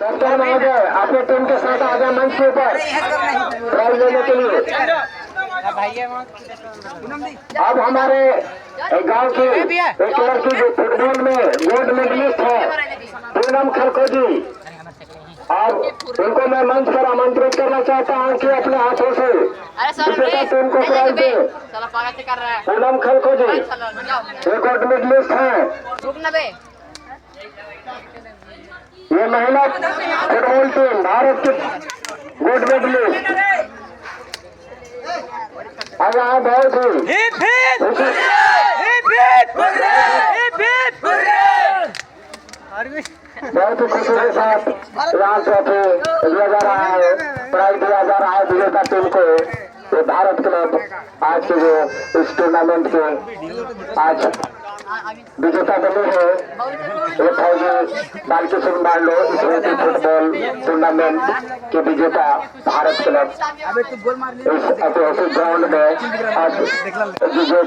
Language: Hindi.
कैप्टन महोदय अपने टीम के साथ आ जाए मंच के ऊपर प्राइज लेने के लिए। अब हमारे गांव की एक लड़की जो फुटबॉल में गोल्ड मेडलिस्ट है पूनम खरखोजी, और उनको मैं मंच पर आमंत्रित करना चाहता हूं कि अपने हाथों से टीम को प्राइज दे। पूनम खरखोजी एक गोल्ड मेडलिस्ट है। ये महिला फुटबॉल टीम भारत की गोल्ड मेडलिस्ट आजाद बहुत ही खुशी के साथ लाल ट्रॉफी दिया जा रहा है, प्राइज दिया जा रहा है विजेता टीम को। ये भारत क्लब आज के जो इस टूर्नामेंट के आज विजेता बने हैं, ये फौजी बालकिशन बांडो स्मृति फुटबॉल टूर्नामेंट के विजेता भारत क्लब इस ऐतिहासिक ग्राउंड में आज विजय